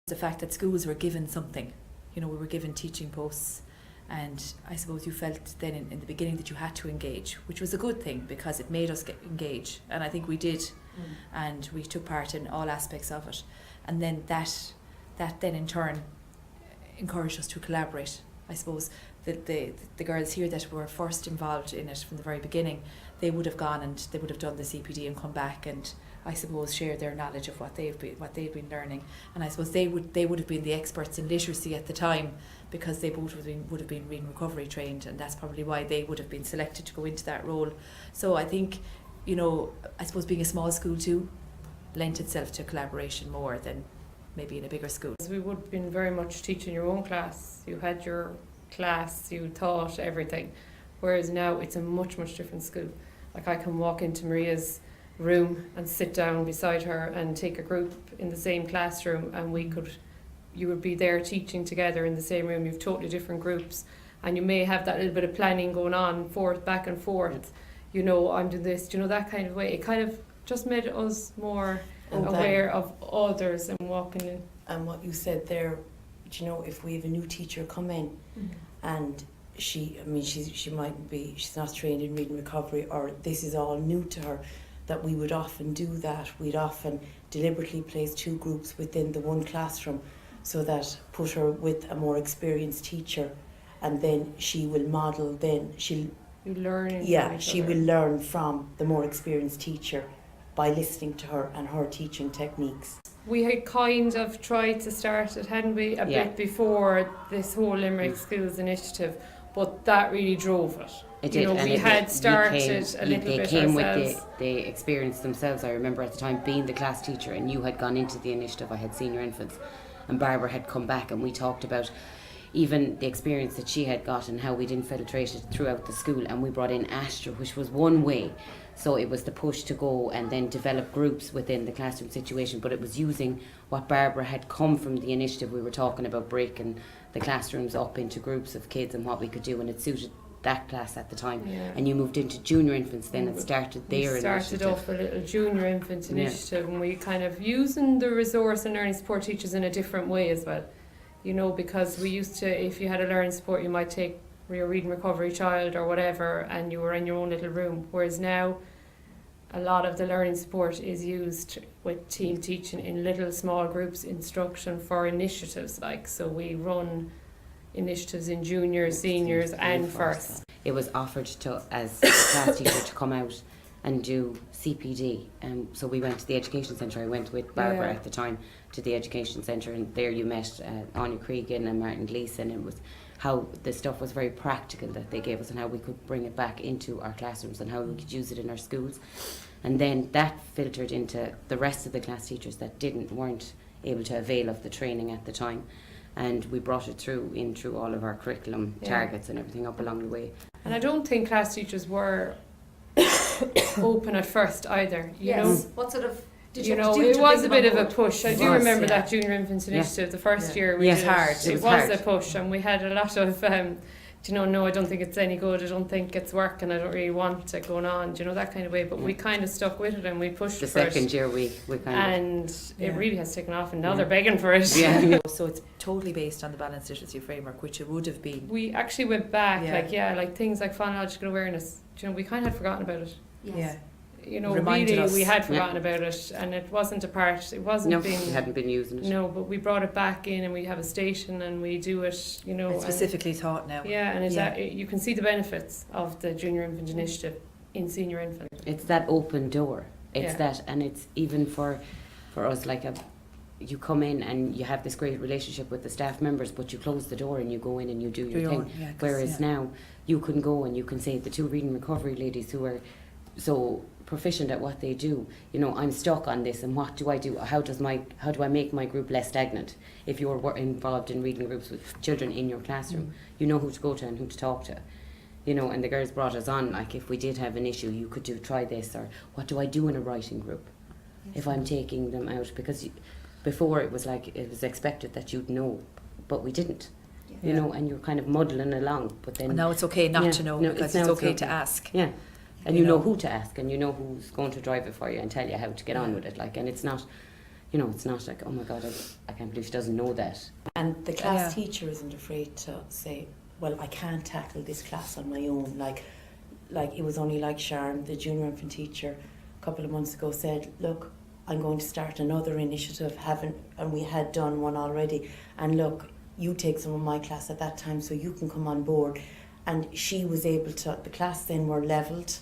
The fact that schools were given something, we were given teaching posts, and I suppose you felt then in the beginning that you had to engage, which was a good thing because it made us engage, and I think we did, and we took part in all aspects of it, and then that then in turn encouraged us to collaborate. I suppose the girls here that were first involved in it from the very beginning, they would have gone and they would have done the CPD and come back and I suppose share their knowledge of what they've been learning, and I suppose they would have been the experts in literacy at the time because they both would have been reading recovery trained, and that's probably why they would have been selected to go into that role. So I think I suppose being a small school too lent itself to collaboration more than maybe in a bigger school. We would have been very much teaching your own class. You had your class, you taught everything, whereas now it's a much different school. Like I can walk into Maria's room and sit down beside her and take a group in the same classroom, and you would be there teaching together in the same room. You've totally different groups, and you may have that little bit of planning going on back and forth. I'm doing this, that kind of way. It kind of just made us more aware of others and walking in. And what you said there, if we have a new teacher come in and she might be, she's not trained in reading recovery, or this is all new to her, that we would often do that. We'd often deliberately place two groups within the one classroom so that put her with a more experienced teacher, and then she will model, she will learn from the more experienced teacher by listening to her and her teaching techniques. We had kind of tried to start it, hadn't we, a bit before this whole Limerick Schools initiative, but that really drove it. It did, and we had started a little bit ourselves. They came with the experience themselves. I remember at the time being the class teacher, and you had gone into the initiative. I had senior infants, and Barbara had come back, and we talked about even the experience that she had got and how we'd infiltrated throughout the school, and we brought in Astra, which was one way. So it was the push to go and then develop groups within the classroom situation, but it was using what Barbara had come from the initiative. We were talking about breaking the classrooms up into groups of kids and what we could do, and it suited that class at the time. And you moved into junior infants then and started their initiative. We started off a little junior infant initiative, and we kind of using the resource and learning support teachers in a different way as well. Because we used to, if you had a learning support, you might take your reading recovery child or whatever, and you were in your own little room, whereas now a lot of the learning support is used with team teaching in little small groups instruction for initiatives. So we run initiatives in juniors, seniors and first. It was offered to as a class teacher to come out and do CPD, so we went to the education centre. I went with Barbara at the time to the education centre, and there you met Anya Cregan and Martin Gleeson, and it was how the stuff was very practical that they gave us and how we could bring it back into our classrooms and how we could use it in our schools. And then that filtered into the rest of the class teachers that weren't able to avail of the training at the time, and we brought it through all of our curriculum targets and everything up along the way. And I don't think class teachers were open at first either. You know, what sort of it was a bit of a push. I do remember that junior infants initiative. The first year we did it. It was a push, and we had a lot of no, I don't think it's any good, I don't think it's working, I don't really want it going on, that kind of way. But we kind of stuck with it and we pushed the for it. The second year we kind of... it really has taken off, and now they're begging for it. So it's totally based on the balanced literacy framework, which it would have been. We actually went back, like things like phonological awareness, we kind of had forgotten about it. Yes. Really we had forgotten about it, and it wasn't a part, it wasn't we hadn't been using it. No, but we brought it back in, and we have a station and we do it, It's specifically taught now. You can see the benefits of the junior infant initiative in senior infant. It's that open door. It's that, and it's even for us, you come in and you have this great relationship with the staff members, but you close the door and you go in and you do your thing. Whereas now you can go and you can say, the two reading recovery ladies who are so proficient at what they do, I'm stuck on this, and what do I do? How do I make my group less stagnant? If you're involved in reading groups with children in your classroom, you know who to go to and who to talk to. And the girls brought us on, if we did have an issue, you could try this, or what do I do in a writing group if I'm taking them out? Because before it was it was expected that you'd know, but we didn't. And you're kind of muddling along. But then now it's okay not to know, because it's okay to ask. Yeah. And you know who to ask, and you know who's going to drive it for you and tell you how to get on with it. And it's not, You know, it's not like, oh my God, I can't believe she doesn't know that. And the class Yeah. teacher isn't afraid to say, well, I can't tackle this class on my own. Like it was only like Sharon, the junior infant teacher, a couple of months ago said, look, I'm going to start another initiative, and we had done one already. And look, you take some of my class at that time so you can come on board. And she was able to, the class then were levelled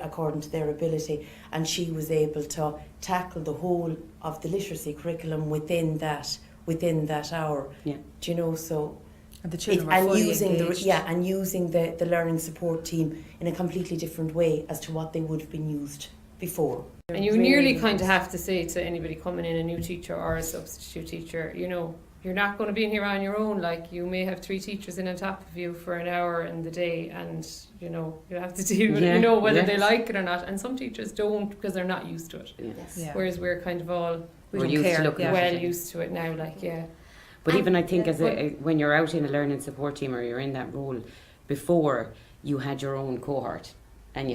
according to their ability, and she was able to tackle the whole of the literacy curriculum within that hour. Yeah. Do you know, so And the children were and fully using engaged. and using the learning support team in a completely different way as to what they would have been used before. And you Really nearly good. kind of have to say to anybody coming in, a new teacher or a substitute teacher, you know, you're not going to be in here on your own. Like, you may have 3 teachers in on top of you for an hour in the day, and you know, you have to deal with it, you know, whether they like it or not. And some teachers don't, because they're not used to it. Yes. Yeah. Whereas we're kind of all We We're don't used to care. looking yeah. at well it. used to it now. Like, yeah. But And- even I think yeah, when you're out in a learning support team or you're in that role, before you had your own cohort and you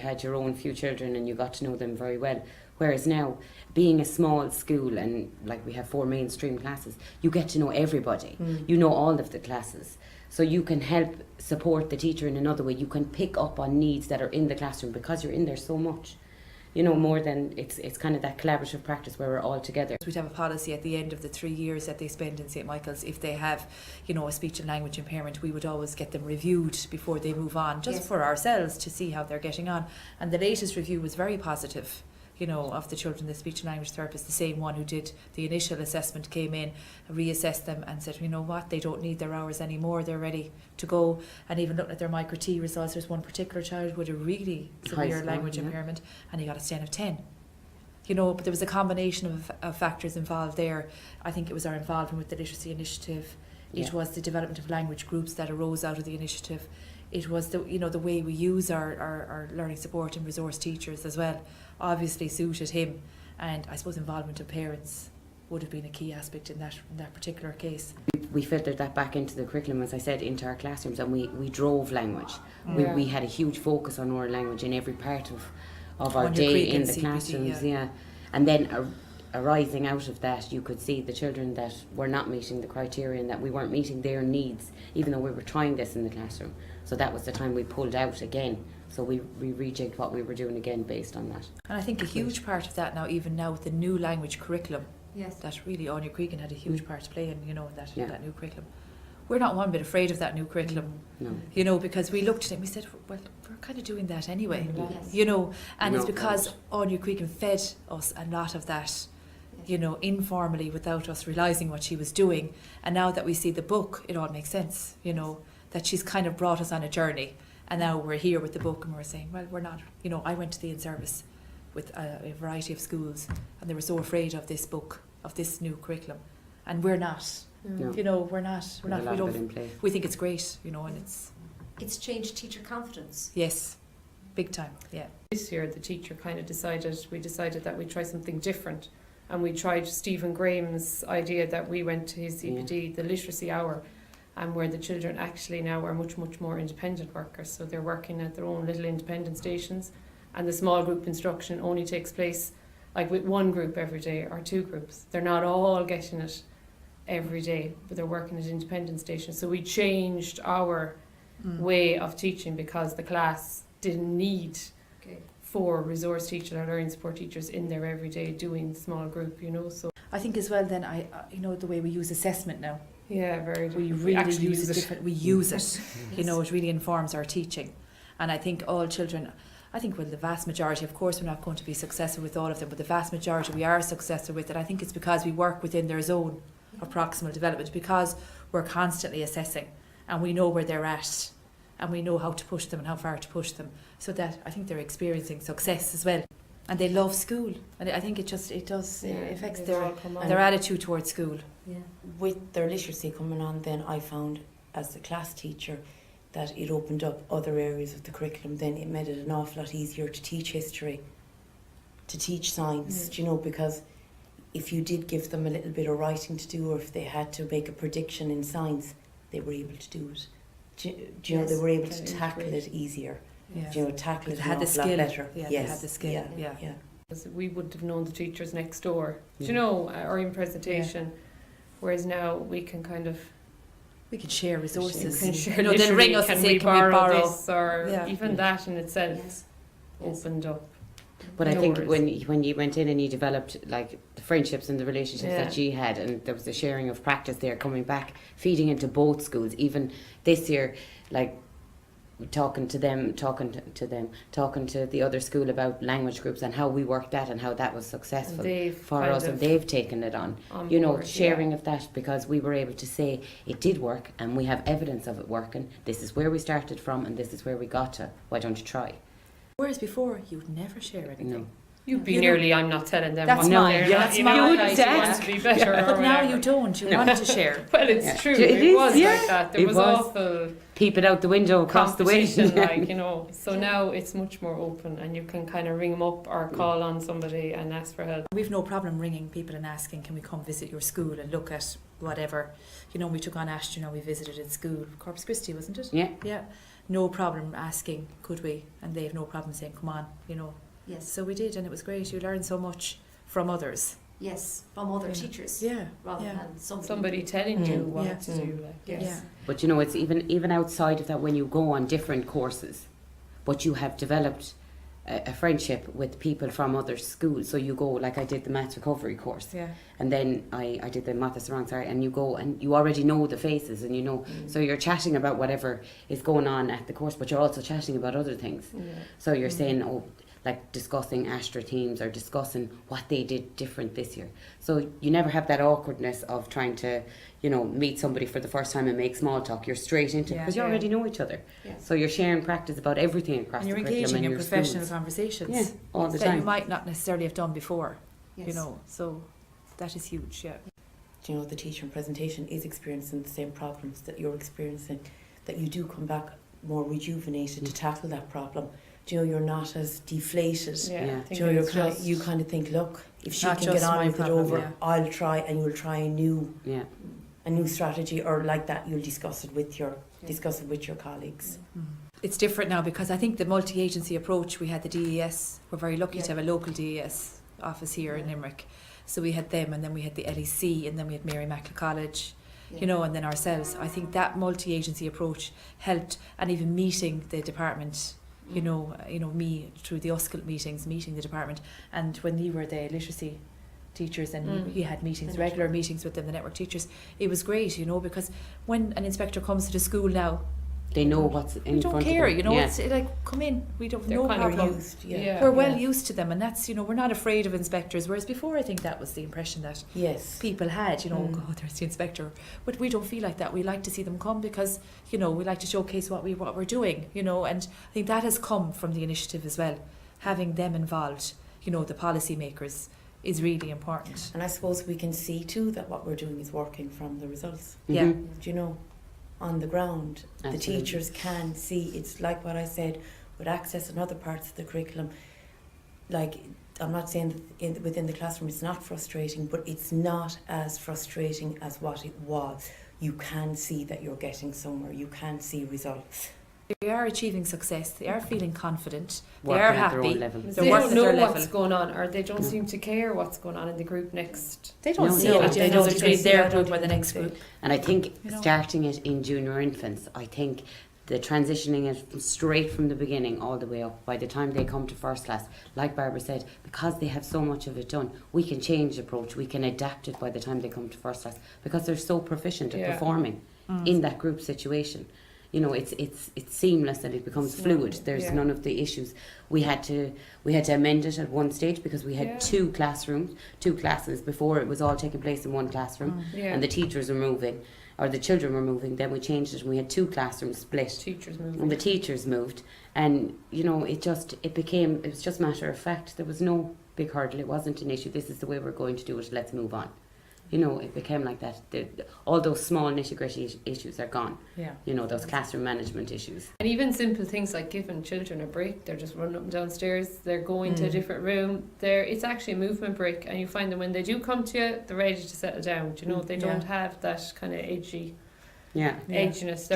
had your own few children and you got to know them very well. Whereas now, being a small school and like we have 4 mainstream classes, you get to know everybody. You know all of the classes. So you can help support the teacher in another way. You can pick up on needs that are in the classroom because you're in there so much. You know, more than it's kind of that collaborative practice where we're all together. We'd have a policy at the end of the 3 years that they spend in St. Michael's. If they have, you know, a speech and language impairment, we would always get them reviewed before they move on, just Yes. for ourselves to see how they're getting on. And the latest review was very positive, you know, of the children. The speech and language therapist, the same one who did the initial assessment, came in, reassessed them and said, you know what, they don't need their hours anymore, they're ready to go. And even looking at their micro T results, there's one particular child with a really severe score, language yeah. impairment, and he got a 10 of 10. You know, but there was a combination of factors involved there. I think it was our involvement with the literacy initiative. It Yeah. was the development of language groups that arose out of the initiative. It was the, you know, the way we use our learning support and resource teachers as well obviously suited him, and I suppose involvement of parents would have been a key aspect in that particular case. We filtered that back into the curriculum, as I said, into our classrooms, and we drove language. Yeah. We had a huge focus on oral language in every part of our On your day Greek in and the CPD, classrooms, yeah. yeah. And then arising out of that, you could see the children that were not meeting the criteria and that we weren't meeting their needs, even though we were trying this in the classroom. So that was the time we pulled out again. So we rejigged what we were doing again based on that. And I think a huge part of that now, even now with the new language curriculum, Yes. that really Anya Cregan had a huge part to play in, you know, in Yeah. that new curriculum. We're not one bit afraid of that new curriculum, No. you know, because we looked at it and we said, well, we're kind of doing that anyway, Yes. you know, and No, it's because Anya Cregan fed us a lot of that, you know, informally without us realising what she was doing. And now that we see the book, it all makes sense, you know, that she's kind of brought us on a journey. And now we're here with the book and we're saying, well, we're not, you know, I went to the in-service with a variety of schools and they were so afraid of this book, of this new curriculum. And we're not, No. you know, we're not, There's a lot we of it in don't, play. we think it's great, you know, and It's changed teacher confidence. yes, big time, yeah. This year, the teacher kind of we decided that we'd try something different. And we tried Stephen Graham's idea that we went to his CPD, the literacy hour, and where the children actually now are much, much more independent workers. So they're working at their own little independent stations. And the small group instruction only takes place like with one group every day or 2 groups. They're not all getting it every day, but they're working at independent stations. So we changed our way of teaching because the class didn't need Okay. 4 resource teachers or learning support teachers in there every day doing small group, you know. So I think as well then, you know, the way we use assessment now, yeah, very we different. really actually use it different. We use it, you Yes. know, it really informs our teaching. And I think all children, I think well, the vast majority, of course we're not going to be successful with all of them, but the vast majority we are successful with it. I think it's because we work within their zone of proximal development, because we're constantly assessing and we know where they're at and we know how to push them and how far to push them, so that I think they're experiencing success as well. And they love school, and I think it does it affects they've all their come on. their attitude towards school. Yeah. With their literacy coming on, then I found as a class teacher that it opened up other areas of the curriculum. Then it made it an awful lot easier to teach history, to teach science, do you know, because if you did give them a little bit of writing to do, or if they had to make a prediction in science, they were able to do it. Do you know, they Yes, were able get to into tackle it. it easier. Yeah. Do you know, tackle it They an had the awful lot skill. better. Yeah, yes. they had the skill. Yeah. Yeah. Yeah. Because we wouldn't have known the teachers next door, do Yeah. you know, or in presentation. Whereas now we can kind of We could share resources. can share. You know, they'll ring us and say, can we borrow this, or Yeah. even Yeah. that in itself Yes. Yes. opened up. But I think doors. when you went in and you developed like the friendships and the relationships Yeah. that she had, and there was the sharing of practice there coming back, feeding into both schools. Even this year, like talking to the other school about language groups and how we worked that and how that was And successful they've for kind us, of and they've taken it on. on You know, board, sharing of that, because we were able to say it did work and we have evidence of it working. This is where we started from and this is where we got to. Why don't you try? Whereas before, you'd never share anything. No. You'd be You know- nearly, I'm not telling them That's what mine. they're Yeah, not, that's you know, mine. like, you want to be better or But now whatever. you don't. You No. want to share. Well, it's Yeah. true. It It, is, was yeah. like that. There It was was. awful Peep it out the window across the way. competition, like, you know. So now it's much more open, and you can kind of ring them up or call on somebody and ask for help. We've no problem ringing people and asking, can we come visit your school and look at whatever. You know, we took on Ashton, you know, we visited at school, Corpus Christi, wasn't it? Yeah. Yeah. No problem asking, could we? And they have no problem saying, come on, you know. Yes. So we did, and it was great. You learn so much from others. Yes. From other Yeah. teachers. Yeah. Rather Yeah. than Somebody telling you what Yeah. to do. Like, yes. Yeah. But you know, it's even outside of that, when you go on different courses, but you have developed a friendship with people from other schools. So you go, like I did the maths recovery course, Yeah. and then I did the maths wrong, sorry, and you go and you already know the faces, and you know, so you're chatting about whatever is going on at the course, but you're also chatting about other things. Yeah. So you're saying, oh, like discussing Astra teams or discussing what they did different this year. So you never have that awkwardness of trying to, you know, meet somebody for the first time and make small talk. You're straight into it Yeah. because you Yeah. already know each other. Yeah. So you're sharing practice about everything across And you're the curriculum engaging and in your professional schools. conversations. Yeah, all the that you time. might not necessarily have done before, Yes. you know. So that is huge, yeah. Do you know, the teacher in presentation is experiencing the same problems that you're experiencing, that you do come back more rejuvenated to tackle that problem. Do you know, you're not as deflated. Yeah. Yeah. I think Do you know, it's you kind of think, look, if she Not can get just on my with problem, it over, yeah. I'll try, and you'll try a new Yeah. strategy, or like that, you'll discuss it with your Yeah. colleagues. It's different now because I think the multi-agency approach, we had the DES, we're very lucky to have a local DES office here in Limerick. So we had them, and then we had the LEC, and then we had Mary Immaculate College, you know, and then ourselves. I think that multi-agency approach helped, and even meeting the department, you know, me through the USCIL meetings, meeting the department, and when we were the literacy teachers and we had meetings, The regular network. meetings with them, the network teachers, it was great, you know, because when an inspector comes to the school now, They know what's in we don't front care, of them. you know, Yeah. it's like, come in, we don't They're no kind of problem. Used, Yeah. We're well used to them, and that's, you know, we're not afraid of inspectors, whereas before I think that was the impression that Yes. people had, you know, Mm. oh God, there's the inspector. But we don't feel like that. We like to see them come because, you know, we like to showcase what we're doing, you know, and I think that has come from the initiative as well. Having them involved, you know, the policy makers, is really important. And I suppose we can see too that what we're doing is working from the results. Yeah. Mhm. Do you know, on the ground, the Absolutely. teachers can see. It's like what I said with access and other parts of the curriculum. Like, I'm not saying that within the classroom it's not frustrating, but it's not as frustrating as what it was. You can see that you're getting somewhere. You can see results. They are achieving success. They are feeling confident. They Working are at their own happy. level. They They're working don't at know their what's level. going on, or they don't No. seem to care what's going on in the group next. They don't No, see no, the they difference don't. between They their don't group do and the next anything. group. And I think You know. starting it in junior infants, I think the transitioning it straight from the beginning all the way up, by the time they come to first class, like Barbara said, because they have so much of it done, we can change the approach, we can adapt it by the time they come to first class, because they're so proficient at Yeah. performing in that group situation. You know, it's seamless and it becomes fluid. There's Yeah. none of the issues. We had to amend it at one stage because we had Yeah. two classes before. It was all taking place in one classroom, Yeah. and the teachers were moving, or the children were moving. Then we changed it and we had two classrooms split, Teachers and moving. the teachers moved. And you know, it was just matter of fact. There was no big hurdle. It wasn't an issue. This is the way we're going to do it. Let's move on. You know, it became like that. All those small nitty-gritty issues are gone. Yeah. You know, those classroom management issues. And even simple things like giving children a break. They're just running up and downstairs. They're going to a different room. It's actually a movement break, and you find that when they do come to you, they're ready to settle down. Do you know, they Yeah. don't have that kind of edginess. Yeah. They're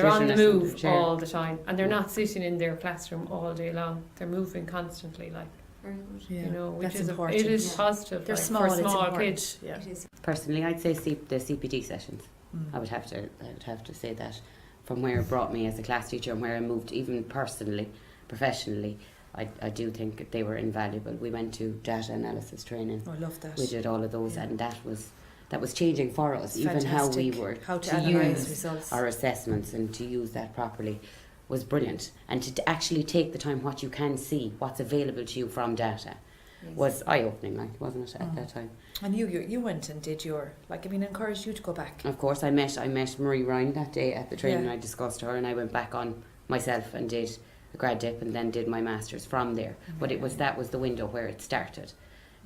on the Jitteriness in move the chair. all the time, and they're Yeah. not sitting in their classroom all day long. They're moving constantly. Like, Very good. Yeah. You know, which That's is important. it is Yeah. positive. They're like, small, for it's small important. kids. Yeah. It is. Personally, I'd say the CPD sessions. Mm. I would have to say that from where it brought me as a class teacher and where I moved, even personally, professionally, I do think they were invaluable. We went to data analysis training. Oh, I love that. We did all of those, Yeah. and that was changing for us. It's Even how we fantastic. were How to to analyse use results. our assessments and to use that properly was brilliant. And to actually take the time, what you can see, what's available to you from data, Yes. was eye-opening, like, wasn't it, at Mm. that time? And you went and did your, like, I mean, encouraged you to go back. Of course, I met Marie Ryan that day at the training. Yeah. I discussed her, and I went back on myself and did a grad dip, and then did my masters from there. But that was the window where it started,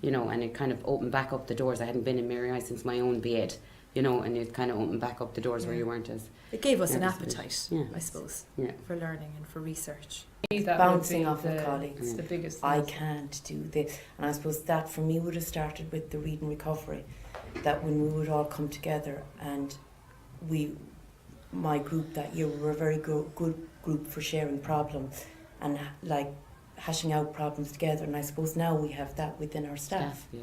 you know, and it kind of opened back up the doors. I hadn't been in Mary I since my own BEd, you know, and it kind of opened back up the doors where Yeah. you weren't as It gave us an nervous. appetite, Yeah. I suppose, Yeah. for learning and for research. That Bouncing would be off of colleagues. It's the biggest thing. I can't do this. And I suppose that for me would have started with the reading recovery. That when we would all come together, and my group that year, we were a very good group for sharing problems and like hashing out problems together. And I suppose now we have that within our staff. Yeah.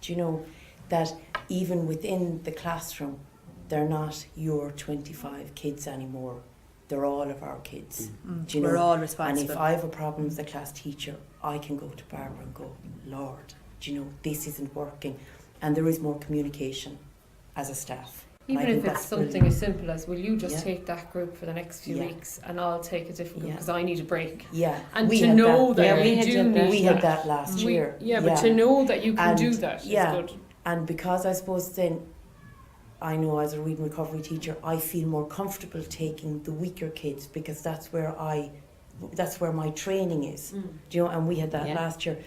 Do you know that even within the classroom, they're not your 25 kids anymore. They're all of our kids. Mm. Do you We're know? all And responsible. if I have a problem as a class teacher, I can go to Barbara and go, Lord, do you know, this isn't working. And there is more communication as a staff. And I Even think if it's that's something brilliant. as simple as, will you just Yeah. take that group for the next few Yeah. weeks and I'll take a different group Yeah. because I need a break. Yeah. And we to had know that, Yeah, we you had do that. need we that. had that last We- year. Yeah, but to know that you can And- do that is yeah. good. And because I suppose then, I know as a reading recovery teacher, I feel more comfortable taking the weaker kids because that's where my training is. Mm. Do you know? And we had that Yeah. last year.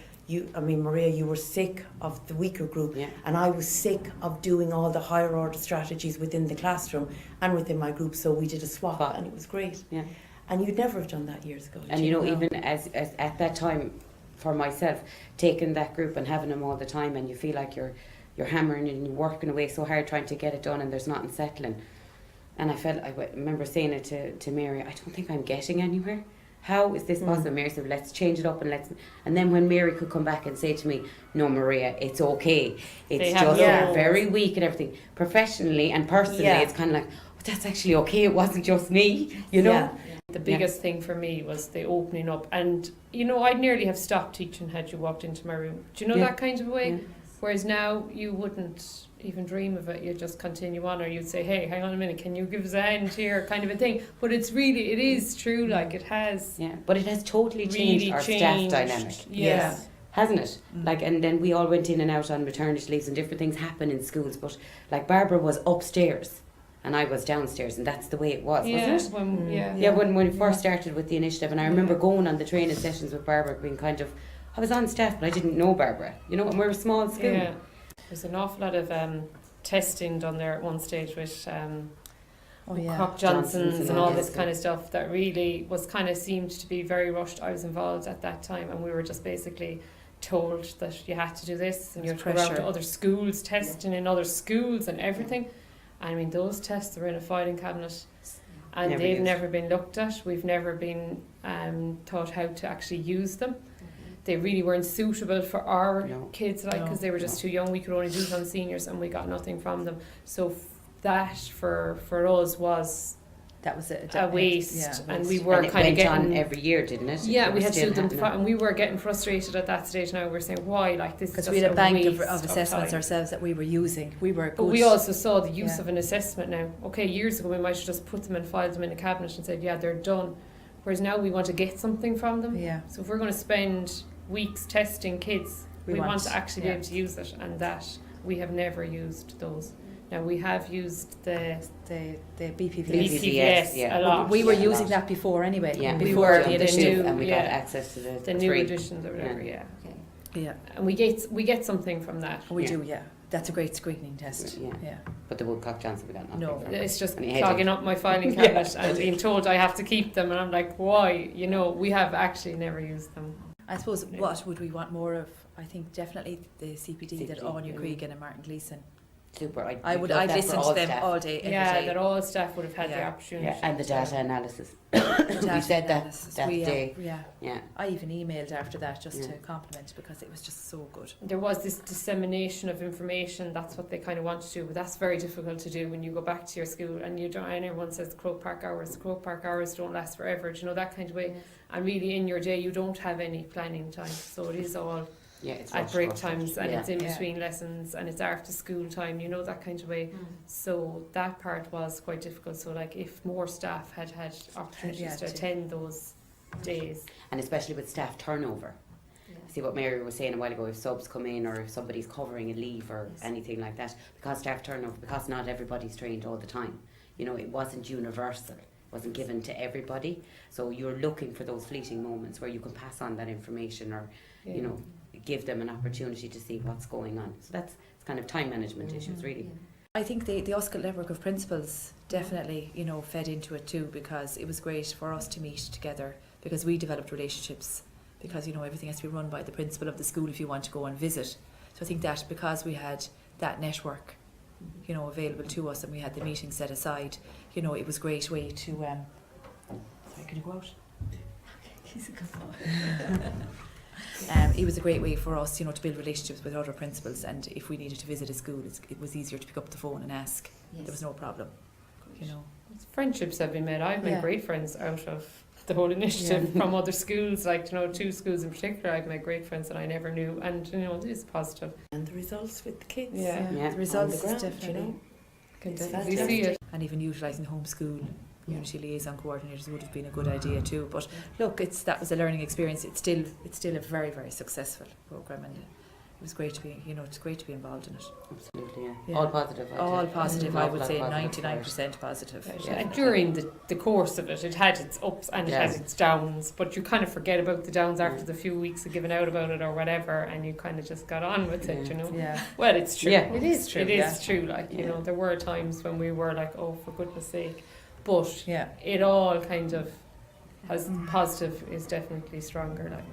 Maria, you were sick of the weaker group, Yeah. and I was sick of doing all the higher order strategies within the classroom and within my group. So we did a swap, Swap. and it was great. Yeah. And you'd never have done that years ago. And did you know, No. even as at that time, for myself, taking that group and having them all the time, and you feel like you're hammering and you're working away so hard trying to get it done, and there's nothing settling. And I remember saying it to Mary, I don't think I'm getting anywhere. How is this possible? Mary said, let's change it up and then when Mary could come back and say to me, no, Maria, it's okay. They It's have just Yeah. very weak and everything. Professionally and personally, Yeah. it's kind of like, oh, that's actually okay. It wasn't just me, you know? Yeah. The biggest thing for me was the opening up. And, you know, I'd nearly have stopped teaching had you walked into my room. Do you know Yeah. that kind of way? Yeah. Whereas now you wouldn't even dream of it. You'd just continue on, or you'd say, hey, hang on a minute, can you give us a hand here, kind of a thing. But it is true, like it has Yeah, but it has totally changed really our changed. staff dynamic, Yeah. hasn't it? Mm. Like, and then we all went in and out on maternity leaves and different things happen in schools. But like Barbara was upstairs and I was downstairs, and that's the way it was, Yeah, wasn't it? when, Mm. yeah. Yeah, when we first started with the initiative, and I remember Yeah. going on the training sessions with Barbara, being kind of, I was on staff, but I didn't know Barbara, you know, and we're a small school. Yeah. There's an awful lot of testing done there at one stage with Oh yeah. Crop Johnson's Johnson's and and all all this this kind of stuff that really was kind of seemed to be very rushed. I was involved at that time, and we were just basically told that you had to do this and you had There's to go around pressure. to other schools, testing in other schools and everything. I mean, those tests are in a filing cabinet and Never they've used. never been looked at. We've never been taught how to actually use them. They really weren't suitable for our No. kids, like, because they were just too young. We could only do it on seniors, and we got nothing from them. So that for us was That was it. a waste, Yeah, and we waste. were And it kind of went on getting. every year, didn't it? Yeah, It we was had to still do them, happening. and we were getting frustrated at that stage. Now we're saying, why? Like, this is Because just we had a bank waste of assessments time. ourselves that we were using. We were But good. we also saw the use Yeah. of an assessment now. Okay, years ago we might have just put them and filed them in a cabinet and said, yeah, they're done. Whereas now we want to get something from them. Yeah. So if we're going to spend weeks testing kids, we want to actually be yeah. able to use it, and that we have never used those. Now we have used the The BPVS. BPVS yeah. a lot. We were Yeah, a using lot. that before anyway. Yeah, We before were, the the initiative. new- and we got yeah. access to the the new free. editions or whatever, yeah. Yeah, And we get something from that. we Yeah. do. Yeah, that's a great screening test. Yeah. Yeah. But the Woodcock Johnson, we got nothing No. from it. It's just And he hated clogging it. up my filing Yeah. cabinet and being told I have to keep them, and I'm like, why? You know, we have actually never used them. I suppose what would we want more of? I think definitely the CPD that CPD, Anya yeah. Cregan and Martin Gleeson Super. I'd love listen that for to all them staff. all day, every Yeah, day. that all staff would have had the Yeah. opportunity. Yeah, and the to- data analysis. Data we said analysis. that day. Yeah. Yeah. I even emailed after that just Yeah. to compliment because it was just so good. There was this dissemination of information. That's what they kind of want to do, but that's very difficult to do when you go back to your school and you don't. And everyone says the Croke Park hours don't last forever. Do you know, that kind of way? And really, in your day, you don't have any planning time, so it is all Yeah, it's at rushed, break rushed, times, and yeah. it's in Yeah. between lessons, and it's after school time. You know, that kind of way. So that part was quite difficult. So like, if more staff had opportunities Yeah, to to- attend those days. And especially with staff turnover. See what Mary was saying a while ago, if subs come in or if somebody's covering a leave or Yes. anything like that, because staff turnover, because not everybody's trained all the time. You know, it wasn't universal, wasn't given to everybody. So you're looking for those fleeting moments where you can pass on that information or, you know, give them an opportunity to see what's going on. So that's it's kind of time management issues, really. I think the Oscar network of principals definitely, you know, fed into it too, because it was great for us to meet together because we developed relationships, because, you know, everything has to be run by the principal of the school if you want to go and visit. So I think that because we had that network, you know, available to us and we had the meeting set aside, you know, it was a great way to sorry, can you go out? It was a great way for us, you know, to build relationships with other principals, and if we needed to visit a school, it was easier to pick up the phone and ask. There was no problem, you know. Friendships have been made. I've made Yeah. great friends out of the whole initiative from other schools, like, you know, 2 schools in particular. I've made great friends that I never knew, and, you know, it is positive. And the results with the kids. Yeah. Yeah. The results On the ground, definitely, you know. Can It's definitely see fantastic. it. and even utilising homeschool community liaison coordinators would have been a good idea too. But look, that was a learning experience. It's still a very, very successful programme, and it was great to be, you know, it's great to be involved in it. Absolutely, yeah. Yeah. All positive. All positive, I would say Lot positive 99% positive. And Yeah. during the course of it, it had its ups and it had Yes. its downs, but you kind of forget about the downs after Yeah. the few weeks of giving out about it or whatever, and you kind of just got on with it, you know. Yeah. Well, it's true. Yeah. It is true. It is yeah. true. Like, you Yeah. know, there were times when we were like, oh, for goodness sake. But Yeah. it all kind of has positive is definitely stronger. Like,